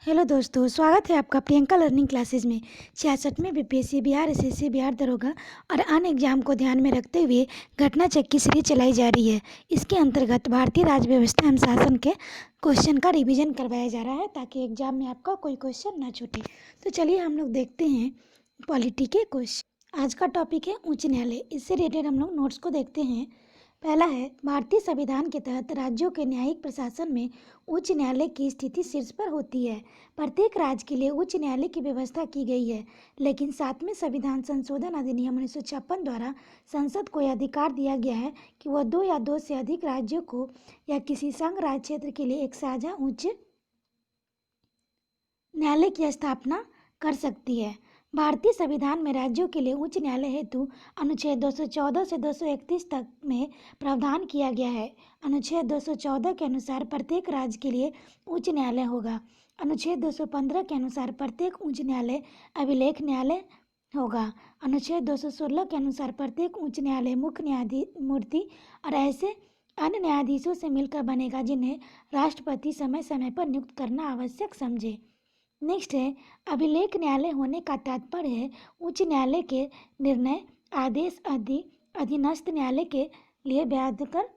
Hello दोस्तों, स्वागत है आपका प्रियंका लर्निंग क्लासेस में। 66वें बीपीएससी बिहार एसएससी बिहार दरोगा और अन्य एग्जाम को ध्यान में रखते हुए घटना चेक की सीरीज चलाई जा रही है। इसके अंतर्गत भारतीय राज्य व्यवस्था एवं शासन के क्वेश्चन का रिवीजन करवाया जा रहा है ताकि एग्जाम में आपका कोई क्वेश्चन ना छूटे। तो चलिए हम लोग देखते हैं पॉलिटी के क्वेश्चन। आज का टॉपिक है उच्च न्यायालय। इससे रिलेटेड हम लोग नोट्स को देखते हैं। पहला है, भारतीय संविधान के तहत राज्यों के न्यायिक प्रशासन में उच्च न्यायालय की स्थिति शीर्ष पर होती है। प्रत्येक राज्य के लिए उच्च न्यायालय की व्यवस्था की गई है, लेकिन 7वें संविधान संशोधन अधिनियम 1956 द्वारा संसद को यह अधिकार दिया गया है कि वह 2 या 2 से अधिक राज्यों को या किसी संघ राज्य क्षेत्र के लिए एक साझा उच्च न्यायालय की स्थापना कर सकती है। भारतीय संविधान में राज्यों के लिए उच्च न्यायालय हेतु अनुच्छेद 214 से 231 तक में प्रावधान किया गया है। अनुच्छेद 214 के अनुसार प्रत्येक राज्य के लिए उच्च न्यायालय होगा। अनुच्छेद 215 के अनुसार प्रत्येक उच्च न्यायालय अभिलेख न्यायालय होगा। अनुच्छेद 216 के अनुसार प्रत्येक उच्च न्यायालय मुख्य न्यायमूर्ति और ऐसे अन्य न्यायाधीशों से मिलकर बनेगा जिन्हें राष्ट्रपति समय समय पर नियुक्त करना आवश्यक समझे। नेक्स्ट है, अभिलेख न्यायालय होने का तात्पर्य है उच्च न्यायालय के निर्णय आदेश अधीनस्थ न्यायालय के लिए बाध्यकर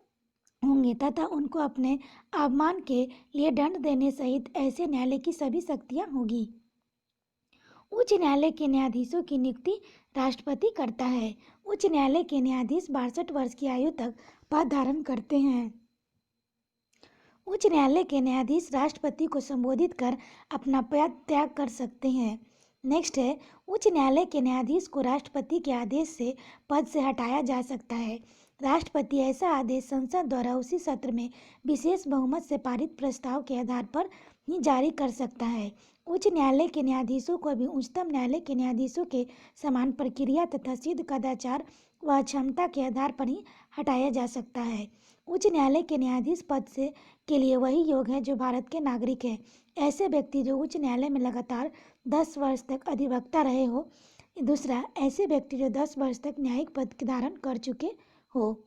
होंगे तथा उनको अपने अवमान के लिए दंड देने सहित ऐसे न्यायालय की सभी शक्तियां होगी। उच्च न्यायालय के न्यायाधीशों की नियुक्ति राष्ट्रपति करता है। उच्च न्यायालय के न्यायाधीश 62 वर्ष की आयु तक पद धारण करते हैं। उच्च न्यायालय के न्यायाधीश राष्ट्रपति को संबोधित कर अपना पद त्याग कर सकते हैं। नेक्स्ट है, उच्च न्यायालय के न्यायाधीश को राष्ट्रपति के आदेश से पद से हटाया जा सकता है। राष्ट्रपति ऐसा आदेश संसद द्वारा उसी सत्र में विशेष बहुमत से पारित प्रस्ताव के आधार पर ही जारी कर सकता है। उच्च न्यायालय के न्यायाधीशों को भी उच्चतम न्यायालय के न्यायाधीशों के समान प्रक्रिया तथा सिद्ध कदाचार व क्षमता के आधार पर ही हटाया जा सकता है। उच्च न्यायालय के न्यायाधीश पद से के लिए वही योग्य है जो भारत के नागरिक हैं। ऐसे व्यक्ति जो उच्च न्यायालय में लगातार 10 वर्ष तक अधिवक्ता रहे हो। दूसरा, ऐसे व्यक्ति जो 10 वर्ष तक न्यायिक पद के धारण कर चुके हो।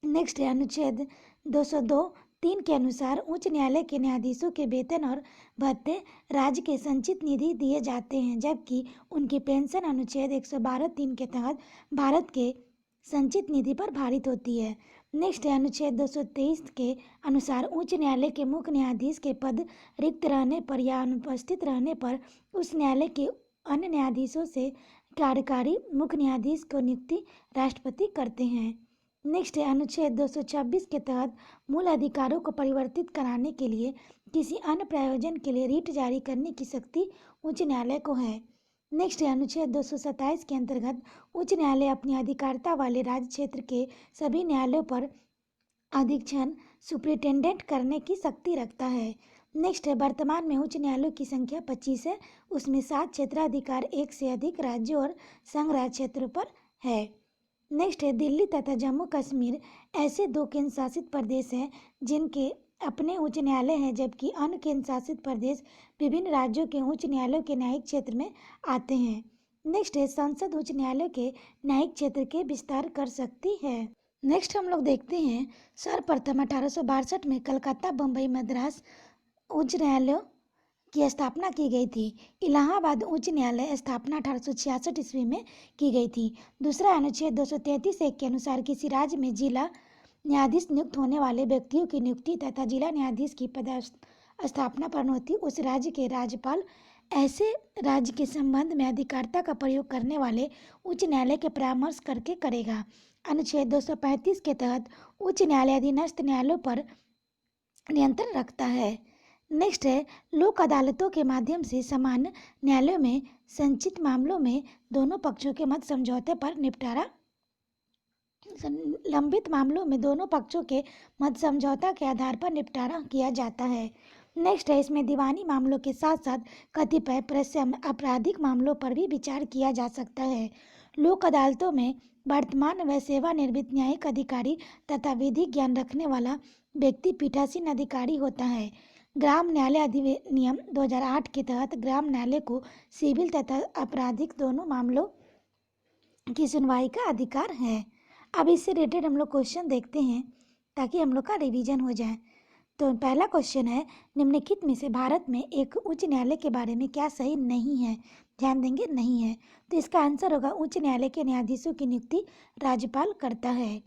नेक्स्ट है, अनुच्छेद 202(3) के अनुसार उच्च न्यायालय के न्यायाधीशों के वेतन और भत्ते राज्य के संचित निधि दिए जाते हैं, जबकि उनकी पेंशन अनुच्छेद 112(3) के तहत भारत के संचित निधि पर भारित होती है। नेक्स्ट है, अनुच्छेद 223 के अनुसार उच्च न्यायालय के मुख्य न्यायाधीश के पद रिक्त रहने पर या अनुपस्थित रहने पर उस न्यायालय के अन्य न्यायाधीशों से कार्यकारी मुख्य न्यायाधीश को नियुक्ति राष्ट्रपति करते हैं। नेक्स्ट है, अनुच्छेद 226 के तहत मूल अधिकारों को परिवर्तित कराने के लिए किसी अन्य प्रयोजन के लिए रीट जारी करने की शक्ति उच्च न्यायालय को है। नेक्स्ट है, अनुच्छेद 227 के अंतर्गत उच्च न्यायालय अपनी अधिकारिता वाले राज्य क्षेत्र के सभी न्यायालयों पर अधीक्षण सुप्रिंटेंडेंट करने की शक्ति रखता है। नेक्स्ट है, वर्तमान में उच्च न्यायालयों की संख्या 25 है, उसमें 7 क्षेत्राधिकार 1 से अधिक राज्यों और संघ राज्य क्षेत्रों पर है। नेक्स्ट है, दिल्ली तथा जम्मू कश्मीर ऐसे 2 केंद्र शासित प्रदेश हैं जिनके अपने उच्च न्यायालय हैं, जबकि अन्य केंद्र शासित प्रदेश विभिन्न राज्यों के उच्च न्यायालयों के न्यायिक क्षेत्र में आते हैं। नेक्स्ट है, संसद उच्च न्यायालय के न्यायिक क्षेत्र के विस्तार कर सकती है। नेक्स्ट हम लोग देखते हैं, सर्वप्रथम 1862 में कलकत्ता, बम्बई, मद्रास उच्च न्यायालयों की स्थापना की गई थी। इलाहाबाद उच्च न्यायालय स्थापना 1866 ईस्वी में की गई थी। दूसरा, अनुच्छेद 233(1) के अनुसार किसी राज्य में जिला न्यायाधीश नियुक्त होने वाले व्यक्तियों की नियुक्ति तथा जिला न्यायाधीश की पदस्थापना पर अनुमति उस राज्य के राज्यपाल ऐसे राज्य के संबंध में अधिकारिता का प्रयोग करने वाले उच्च न्यायालय के परामर्श करके करेगा। अनुच्छेद 235 के तहत उच्च न्यायालय अधीनस्थ न्यायालयों पर नियंत्रण रखता है। नेक्स्ट है, लोक अदालतों के माध्यम से सामान्य न्यायालयों में संचित मामलों में दोनों पक्षों के मत समझौते पर निपटारा लंबित मामलों में दोनों पक्षों के मत समझौता के आधार पर निपटारा किया जाता है। नेक्स्ट है, इसमें दीवानी मामलों के साथ साथ कतिपय प्रश्न आपराधिक मामलों पर भी विचार किया जा सकता है। लोक अदालतों में वर्तमान व सेवानिवृत्त न्यायिक अधिकारी तथा विधिक ज्ञान रखने वाला व्यक्ति पीठासीन अधिकारी होता है। ग्राम न्यायालय अधिनियम 2008 के तहत ग्राम न्यायालय को सिविल तथा आपराधिक दोनों मामलों की सुनवाई का अधिकार है। अब इससे रिलेटेड हम लोग क्वेश्चन देखते हैं ताकि हम लोग का रिवीजन हो जाए। तो पहला क्वेश्चन है, निम्नलिखित में से भारत में एक उच्च न्यायालय के बारे में क्या सही नहीं है? ध्यान देंगे, नहीं है। तो इसका आंसर होगा उच्च न्यायालय के न्यायाधीशों की नियुक्ति राज्यपाल करता है।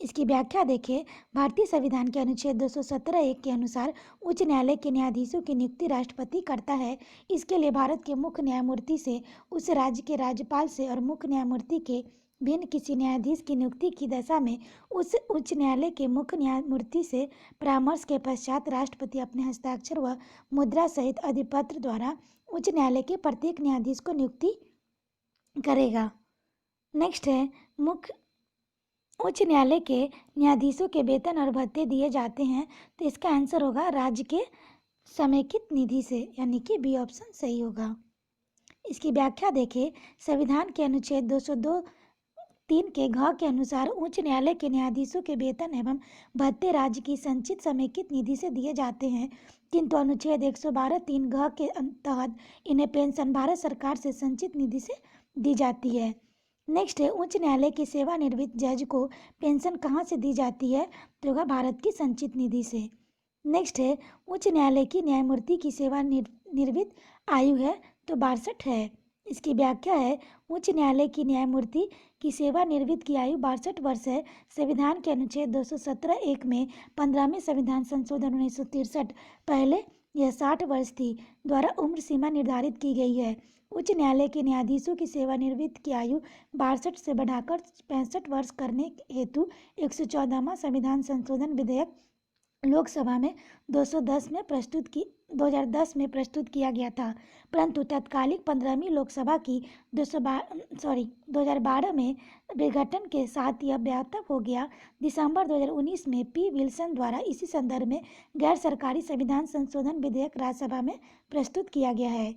इसकी व्याख्या देखें, भारतीय संविधान के अनुच्छेद 217(1) के अनुसार उच्च न्यायालय के न्यायाधीशों की नियुक्ति राष्ट्रपति करता है। इसके लिए भारत के मुख्य न्यायमूर्ति से, उस राज्य के राज्यपाल से और मुख्य न्यायमूर्ति के भिन्न किसी न्यायाधीश की नियुक्ति की दशा में उस उच्च न्यायालय के मुख्य न्यायमूर्ति से परामर्श के पश्चात राष्ट्रपति अपने हस्ताक्षर व मुद्रा सहित अधिपत्र द्वारा उच्च न्यायालय के प्रत्येक न्यायाधीश को नियुक्ति करेगा। नेक्स्ट है, मुख्य उच्च न्यायालय के न्यायाधीशों के वेतन और भत्ते दिए जाते हैं। तो इसका आंसर होगा राज्य के समेकित निधि से, यानी कि बी ऑप्शन सही होगा। इसकी व्याख्या देखें, संविधान के अनुच्छेद 202(3) के घ के अनुसार उच्च न्यायालय के न्यायाधीशों के वेतन एवं भत्ते राज्य की संचित समेकित निधि से दिए जाते हैं, किंतु अनुच्छेद 112(3) घ के तहत इन्हें पेंशन भारत सरकार से संचित निधि से दी जाती है। नेक्स्ट है, उच्च न्यायालय की सेवानिवृत्त जज को पेंशन कहाँ से दी जाती है? तो होगा भारत की संचित निधि से। नेक्स्ट है, उच्च न्यायालय की न्यायमूर्ति की सेवानिवृत्त आयु है तो 62 है। इसकी व्याख्या है, उच्च न्यायालय की न्यायमूर्ति की सेवानिवृत्त की आयु 62 वर्ष है। संविधान के अनुच्छेद 217(1) में 15वें संविधान संशोधन 1963 पहले यह 60 वर्ष थी द्वारा उम्र सीमा निर्धारित की गई है। उच्च न्यायालय के न्यायाधीशों की सेवानिवृत्त की आयु 62 से बढ़ाकर 65 वर्ष करने हेतु 114वां संविधान संशोधन विधेयक लोकसभा में 2010 में प्रस्तुत किया गया था, परंतु तत्कालिक 15वीं लोकसभा की 2012 में विघटन के साथ यह व्यापक हो गया। दिसंबर 2019 में पी विल्सन द्वारा इसी संदर्भ में गैर सरकारी संविधान संशोधन विधेयक राज्यसभा में प्रस्तुत किया गया है।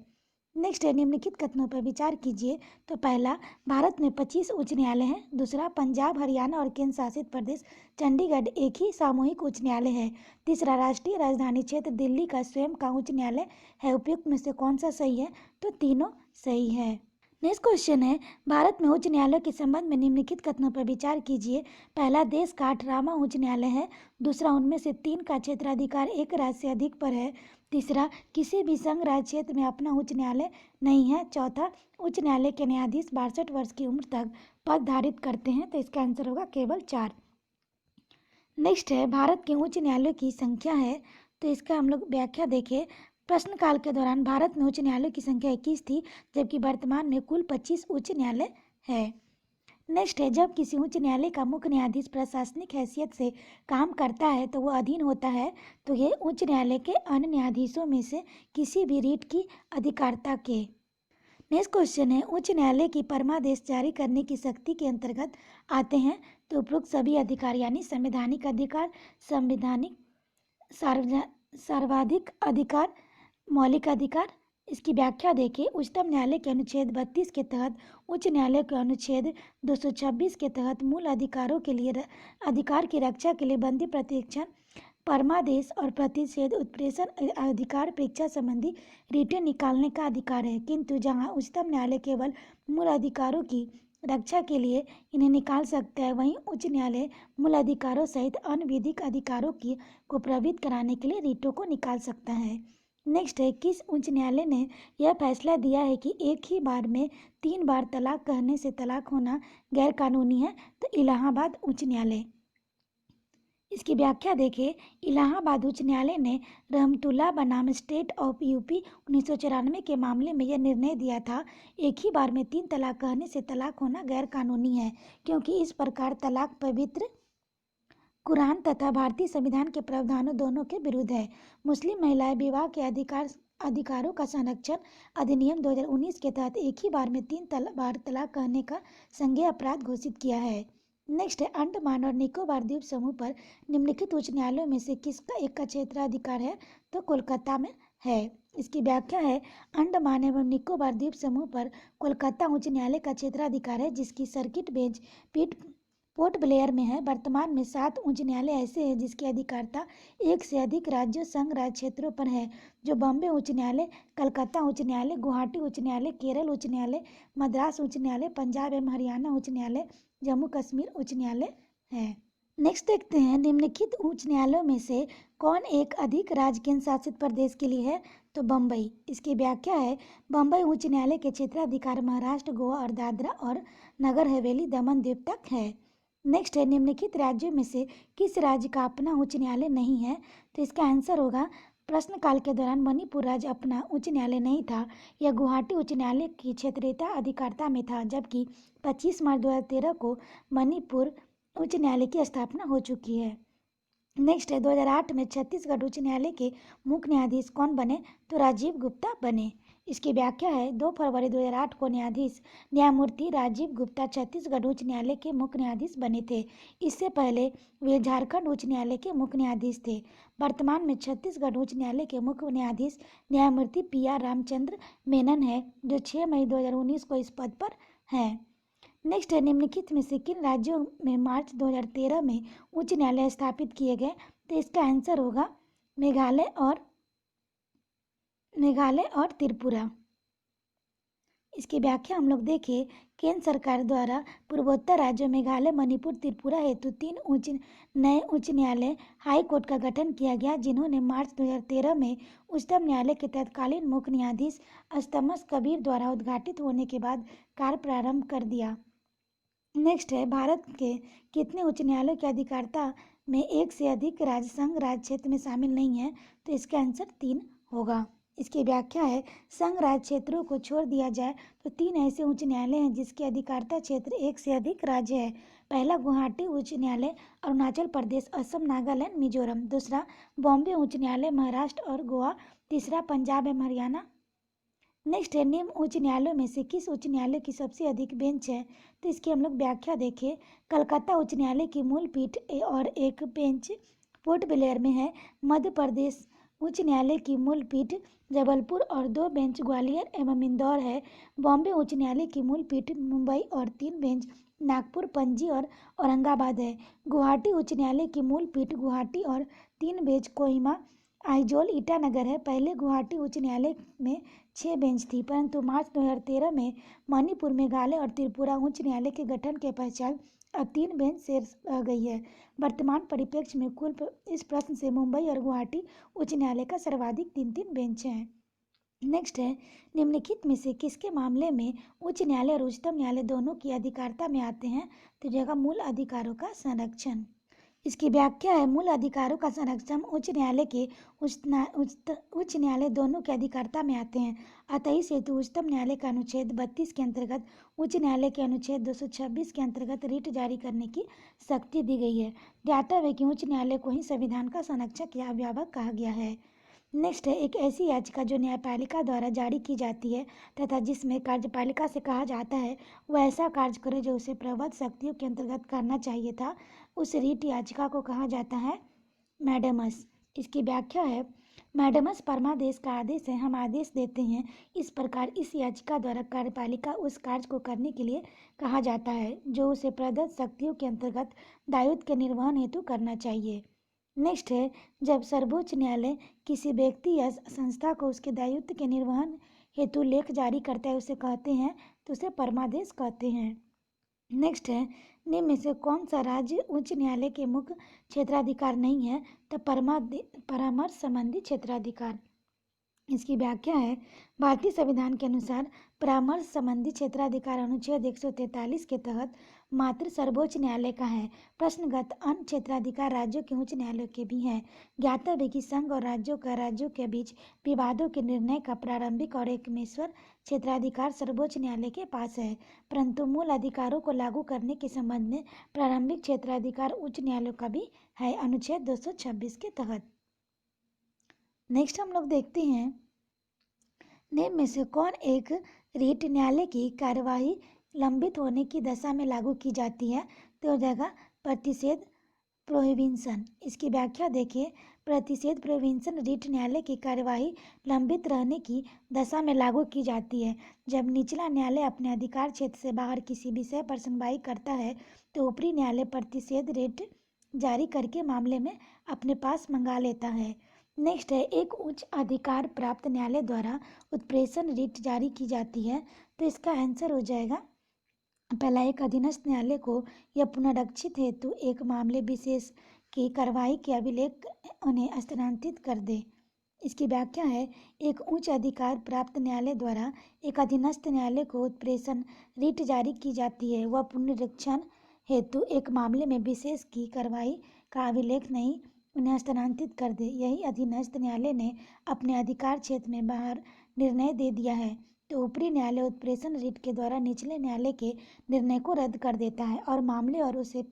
नेक्स्ट है, निम्नलिखित कथनों पर विचार कीजिए। तो पहला, भारत में 25 उच्च न्यायालय हैं। दूसरा, पंजाब, हरियाणा और केंद्र शासित प्रदेश चंडीगढ़ एक ही सामूहिक उच्च न्यायालय है। तीसरा, राष्ट्रीय राजधानी क्षेत्र दिल्ली का स्वयं का उच्च न्यायालय है। उपयुक्त में से कौन सा सही है? तो तीनों सही है। नेक्स्ट क्वेश्चन है, भारत में उच्च न्यायालय के संबंध में निम्नलिखित कथनों पर विचार कीजिए। पहला, देश का 18वां उच्च न्यायालय है। दूसरा, उनमें से 3 का क्षेत्राधिकार एक राज्य से अधिक पर है। तीसरा, किसी भी संघ राज्य क्षेत्र में अपना उच्च न्यायालय नहीं है। चौथा, उच्च न्यायालय के न्यायाधीश 62 वर्ष की उम्र तक पद धारित करते हैं। तो इसका आंसर होगा केवल 4। नेक्स्ट है, भारत के उच्च न्यायालयों की संख्या है। तो इसका हम लोग व्याख्या देखें। प्रश्नकाल के दौरान भारत में उच्च न्यायालयों की संख्या 21 थी, जबकि वर्तमान में कुल 25 उच्च न्यायालय है। नेक्स्ट है, जब किसी उच्च न्यायालय का मुख्य न्यायाधीश प्रशासनिक हैसियत से काम करता है तो वह अधीन होता है तो ये उच्च न्यायालय के अन्य न्यायाधीशों में से किसी भी रीट की अधिकारिता के। नेक्स्ट क्वेश्चन है, उच्च न्यायालय की परमादेश जारी करने की शक्ति के अंतर्गत आते हैं। तो उपरोक्त सभी अधिकार यानी संवैधानिक अधिकार, संवैधानिक सर्वाधिक अधिकार, मौलिक अधिकार। इसकी व्याख्या देखिए, उच्चतम न्यायालय के अनुच्छेद 32 के तहत, उच्च न्यायालय के अनुच्छेद 226 के तहत मूल अधिकारों के लिए अधिकार की रक्षा के लिए बंदी प्रतिक्षण, परमादेश और प्रतिषेध उत्प्रेषण अधिकार परीक्षा संबंधी रिटें निकालने का अधिकार है। किंतु जहां उच्चतम न्यायालय केवल मूल अधिकारों की रक्षा के लिए इन्हें निकाल सकता है, वहीं उच्च न्यायालय मूल अधिकारों सहित अन्य विधिक अधिकारों की को प्रभावित कराने के लिए रिटों को निकाल सकता है। नेक्स्ट है, किस उच्च न्यायालय ने यह फैसला दिया है कि एक ही बार में 3 बार तलाक कहने से तलाक होना गैर कानूनी है? तो इलाहाबाद उच्च न्यायालय। इसकी व्याख्या देखिए, इलाहाबाद उच्च न्यायालय ने रहमतुल्लाह बनाम स्टेट ऑफ यूपी 1994 के मामले में यह निर्णय दिया था, एक ही बार में 3 तलाक कहने से तलाक होना गैर कानूनी है, क्योंकि इस प्रकार तलाक पवित्र कुरान तथा भारतीय संविधान के प्रावधानों दोनों के विरुद्ध है। मुस्लिम महिलाएं विवाह के अधिकारों का संरक्षण अधिनियम 2019 के तहत एक ही बार में 3 बार तलाक कहने का संज्ञेय अपराध घोषित किया है। नेक्स्ट है, अंडमान और निकोबार द्वीप समूह पर निम्नलिखित उच्च न्यायालयों में से किसका एक का क्षेत्राधिकार है? तो कोलकाता में है। इसकी व्याख्या है, अंडमान एवं निकोबार द्वीप समूह पर कोलकाता उच्च न्यायालय का क्षेत्राधिकार है, जिसकी सर्किट बेंच पीठ पोर्ट ब्लेयर में है। वर्तमान में 7 उच्च न्यायालय ऐसे हैं जिसकी अधिकारिता एक से अधिक राज्यों संघ राज्य क्षेत्रों पर है, जो बॉम्बे उच्च न्यायालय, कलकत्ता उच्च न्यायालय, गुवाहाटी उच्च न्यायालय, केरल उच्च न्यायालय, मद्रास उच्च न्यायालय, पंजाब एवं हरियाणा उच्च न्यायालय, जम्मू कश्मीर उच्च न्यायालय है। नेक्स्ट देखते हैं, निम्नलिखित उच्च न्यायालयों में से कौन एक अधिक राज्य केंद्र शासित प्रदेश के लिए है? तो बम्बई। इसकी व्याख्या है, बम्बई उच्च न्यायालय के क्षेत्राधिकार महाराष्ट्र, गोवा और दादरा और नगर हवेली, दमन द्वीप तक है। नेक्स्ट है, निम्नलिखित राज्यों में से किस राज्य का अपना उच्च न्यायालय नहीं है? तो इसका आंसर होगा, प्रश्नकाल के दौरान मणिपुर राज्य अपना उच्च न्यायालय नहीं था। यह गुवाहाटी उच्च न्यायालय की क्षेत्रीयता अधिकारता में था, जबकि 25 मार्च 2013 को मणिपुर उच्च न्यायालय की स्थापना हो चुकी है। नेक्स्ट है, 2008 में छत्तीसगढ़ उच्च न्यायालय के मुख्य न्यायाधीश कौन बने? तो राजीव गुप्ता बने। इसकी व्याख्या है, 2 फरवरी 2008 को न्यायमूर्ति राजीव गुप्ता छत्तीसगढ़ उच्च न्यायालय के मुख्य न्यायाधीश बने थे। इससे पहले वे झारखंड उच्च न्यायालय के मुख्य न्यायाधीश थे। वर्तमान में छत्तीसगढ़ उच्च न्यायालय के मुख्य न्यायाधीश न्यायमूर्ति PR रामचंद्र मेनन है, जो 6 मई 2019 को इस पद पर हैं। नेक्स्ट है, निम्नलिखित में से किन राज्यों में मार्च 2013 में उच्च न्यायालय स्थापित किए गए? तो इसका आंसर होगा मेघालय और त्रिपुरा। इसकी व्याख्या हम लोग देखें, केंद्र सरकार द्वारा पूर्वोत्तर राज्यों मेघालय, मणिपुर, त्रिपुरा हेतु 3 नए उच्च न्यायालय हाई कोर्ट का गठन किया गया, जिन्होंने मार्च 2013 में उच्चतम न्यायालय के तत्कालीन मुख्य न्यायाधीश अस्तमस कबीर द्वारा उद्घाटित होने के बाद कार्य प्रारंभ कर दिया। नेक्स्ट है, भारत के कितने उच्च न्यायालयों की अधिकारिता में एक से अधिक राज्य संघ राज्य क्षेत्र में शामिल नहीं है? तो इसका आंसर 3 होगा। इसकी व्याख्या है, संघ राज्य क्षेत्रों को छोड़ दिया जाए तो 3 ऐसे उच्च न्यायालय हैं जिसकी अधिकारिता क्षेत्र एक से अधिक राज्य है। पहला गुवाहाटी उच्च न्यायालय अरुणाचल प्रदेश, असम, नागालैंड, मिजोरम। दूसरा बॉम्बे उच्च न्यायालय महाराष्ट्र और गोवा। तीसरा पंजाब एवं हरियाणा। नेक्स्ट है, निम्न उच्च न्यायालयों में से किस उच्च न्यायालय की सबसे अधिक बेंच है? तो इसकी हम लोग व्याख्या देखें, कलकत्ता उच्च न्यायालय की मूल पीठ और एक बेंच पोर्ट ब्लेयर में है। मध्य प्रदेश उच्च न्यायालय की मूल पीठ जबलपुर और 2 बेंच ग्वालियर एवं इंदौर है। बॉम्बे उच्च न्यायालय की मूल पीठ मुंबई और 3 बेंच नागपुर, पणजी और औरंगाबाद है। गुवाहाटी उच्च न्यायालय की मूल पीठ गुवाहाटी और 3 बेंच कोहिमा, आइजोल, ईटानगर है। पहले गुवाहाटी उच्च न्यायालय में 6 बेंच थी, परंतु मार्च 2013 में मणिपुर, मेघालय और त्रिपुरा उच्च न्यायालय के गठन के पश्चात अब 3 बेंच शेष रह गई है। वर्तमान परिप्रेक्ष्य में इस प्रश्न से मुंबई और गुवाहाटी उच्च न्यायालय का सर्वाधिक 3 बेंच हैं। नेक्स्ट है, निम्नलिखित में से किसके मामले में उच्च न्यायालय और उच्चतम न्यायालय दोनों की अधिकारिता में आते हैं? तो जगह मूल अधिकारों का संरक्षण। इसकी व्याख्या है, मूल अधिकारों का संरक्षण उच्च न्यायालय के उच्च न्यायालय दोनों के अधिकारिता में आते हैं। अतः इस हेतु उच्चतम न्यायालय का अनुच्छेद 32 के अंतर्गत उच्च न्यायालय के अनुच्छेद 226 के अंतर्गत रिट जारी करने की शक्ति दी गई है। ज्ञातव्य है कि उच्च न्यायालय को ही संविधान का संरक्षक या अभिभावक कहा गया है। नेक्स्ट है, एक ऐसी याचिका जो न्यायपालिका द्वारा जारी की जाती है तथा जिसमें कार्यपालिका से कहा जाता है वह ऐसा कार्य करे जो उसे प्रबद्ध शक्तियों के अंतर्गत करना चाहिए था, उस रीट याचिका को कहा जाता है मैडेमस। इसकी व्याख्या है, मैडेमस परमादेश का आदेश है, हम आदेश देते हैं। इस प्रकार इस याचिका द्वारा कार्यपालिका उस कार्य को करने के लिए कहा जाता है जो उसे प्रदत्त शक्तियों के अंतर्गत दायित्व के निर्वहन हेतु करना चाहिए। नेक्स्ट है, जब सर्वोच्च न्यायालय किसी व्यक्ति या संस्था को उसके दायित्व के निर्वहन हेतु लेख जारी करता है उसे कहते हैं, तो उसे परमादेश कहते हैं। नेक्स्ट है, निम्न में से कौन सा राज्य उच्च न्यायालय के मुख्य क्षेत्राधिकार नहीं है? तो परामर्श संबंधी क्षेत्राधिकार। इसकी व्याख्या है, भारतीय संविधान के अनुसार परामर्श संबंधी क्षेत्राधिकार अनुच्छेद 143 के तहत मात्र सर्वोच्च न्यायालय का है। प्रश्नगत अन्य क्षेत्राधिकार राज्यों के उच्च न्यायालयों के भी हैं। ज्ञातव्य है कि संघ और राज्यों के बीच विवादों के निर्णय का प्रारंभिक और एकमेश्वर क्षेत्राधिकार सर्वोच्च न्यायालय के पास है, परंतु मूल अधिकारों को लागू करने के संबंध में प्रारंभिक क्षेत्राधिकार उच्च न्यायालयों का भी है, अनुच्छेद 226 के तहत। नेक्स्ट हम लोग देखते हैं, निम्न में से कौन एक रीट न्यायालय की कार्यवाही लंबित होने की दशा में लागू की जाती है? तो हो जाएगा प्रतिषेध प्रोहिबिशन। इसकी व्याख्या देखिए, प्रतिषेध प्रोहिबिशन रीट न्यायालय की कार्यवाही लंबित रहने की दशा में लागू की जाती है जब निचला न्यायालय अपने अधिकार क्षेत्र से बाहर किसी विषय पर सुनवाई करता है तो ऊपरी न्यायालय प्रतिषेध रीट जारी करके मामले में अपने पास मंगा लेता है। नेक्स्ट है, एक उच्च अधिकार प्राप्त न्यायालय द्वारा उत्प्रेषण रीट जारी की जाती है, तो इसका आंसर हो जाएगा पहला, एक अधीनस्थ न्यायालय को यह पुनरीक्षित हेतु एक मामले विशेष की कार्रवाई के अभिलेख उन्हें स्थानांतरित कर दे। इसकी व्याख्या है, एक उच्च अधिकार प्राप्त न्यायालय द्वारा एक अधीनस्थ न्यायालय को उत्प्रेषण रिट जारी की जाती है। वह पुनरीक्षण हेतु एक मामले में विशेष की कार्रवाई का अभिलेख नहीं उन्हें स्थानांतरित कर दे। यही अधीनस्थ न्यायालय ने अपने अधिकार क्षेत्र में बाहर निर्णय दे दिया है तो ऊपरी न्यायालय उत्प्रेषण रिट के द्वारा निचले न्यायालय के निर्णय को रद्द कर देता है और मामले और उसे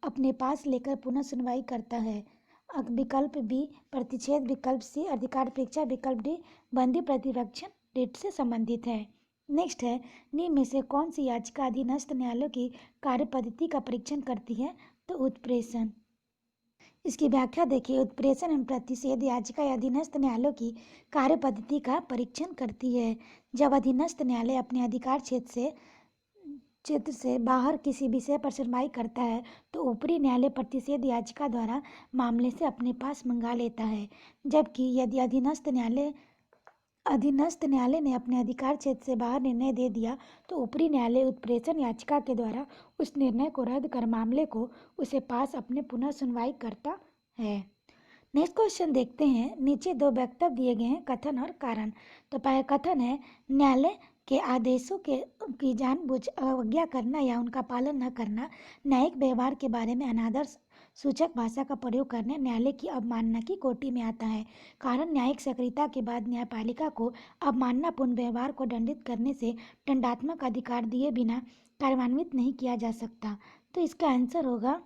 अपने पास लेकर पुनः सुनवाई करता है। विकल्प बी प्रतिषेध, विकल्प सी अधिकार परीक्षा, विकल्प डी बंदी प्रतिरक्षण रिट से संबंधित है। नेक्स्ट है, निम्न में से कौन सी याचिका अधीनस्थ न्यायालयों की कार्य पद्धति का परीक्षण करती है? तो उत्प्रेषण। इसकी व्याख्या देखिए, उत्प्रेषण एवं प्रतिषेध याचिका अधीनस्थ न्यायालयों की कार्य पद्धति का परीक्षण करती है। जब अधीनस्थ न्यायालय अपने अधिकार क्षेत्र से बाहर किसी विषय पर सुनवाई करता है तो ऊपरी न्यायालय प्रतिषेध याचिका द्वारा मामले से अपने पास मंगा लेता है। जबकि यदि अधीनस्थ न्यायालय ने अपने अधिकार क्षेत्र से बाहर निर्णय दे दिया तो ऊपरी न्यायालय उत्प्रेषण याचिका के द्वारा उस निर्णय को रद्द कर मामले को उसे पास अपने पुनः सुनवाई करता है। नेक्स्ट क्वेश्चन देखते हैं। नीचे दो वक्तव्य दिए गए हैं, कथन और कारण। तो पहला कथन है, न्यायालय के आदेशों की जानबूझ अवज्ञा करना या उनका पालन न करना न्यायिक व्यवहार के बारे में अनादर सूचक भाषा का प्रयोग करने न्यायालय की अवमानना की कोटि में आता है। कारण, न्यायिक सक्रियता के बाद न्यायपालिका को अवमाननापूर्ण व्यवहार को दंडित करने से दंडात्मक अधिकार दिए बिना कार्यान्वित नहीं किया जा सकता। तो इसका आंसर होगा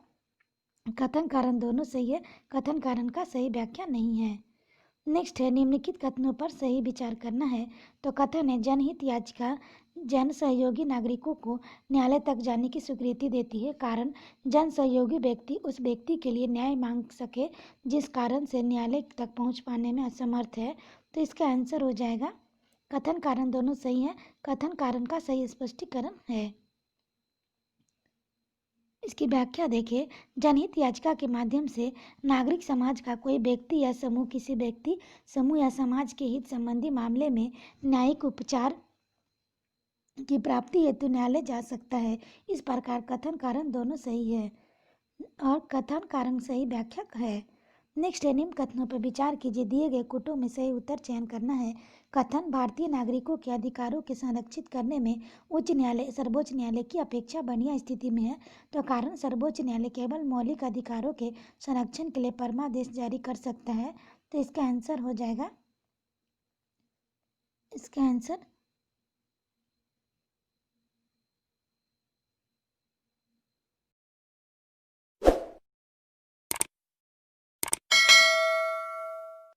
कथन कारण दोनों सही है, कथन कारण का सही व्याख्या नहीं है। नेक्स्ट है, निम्नलिखित कथनों पर सही विचार करना है। तो कथन है, जनहित याचिका जन सहयोगी नागरिकों को न्यायालय तक जाने की स्वीकृति देती है। कारण, जन सहयोगी व्यक्ति उस व्यक्ति के लिए न्याय मांग सके जिस कारण से न्यायालय तक पहुंच पाने में असमर्थ है। तो इसका आंसर हो जाएगा कथन कारण दोनों सही है, कथन कारण का सही स्पष्टीकरण है। इसकी व्याख्या देखिए, जनहित याचिका के माध्यम से नागरिक समाज का कोई व्यक्ति या समूह किसी व्यक्ति समूह या समाज के हित संबंधी मामले में न्यायिक उपचार की प्राप्ति हेतु न्यायालय जा सकता है। इस प्रकार कथन कारण दोनों सही है और कथन कारण सही व्याख्या है। नेक्स्ट है, निम्न कथनों पर विचार कीजिए। दिए गए कोटों में सही उत्तर चयन करना है। कथन, भारतीय नागरिकों के अधिकारों के संरक्षित करने में उच्च न्यायालय सर्वोच्च न्यायालय की अपेक्षा बढ़िया स्थिति में है। तो कारण, सर्वोच्च न्यायालय केवल मौलिक अधिकारों के संरक्षण के लिए परमादेश जारी कर सकता है। तो इसका आंसर हो जाएगा, इसका आंसर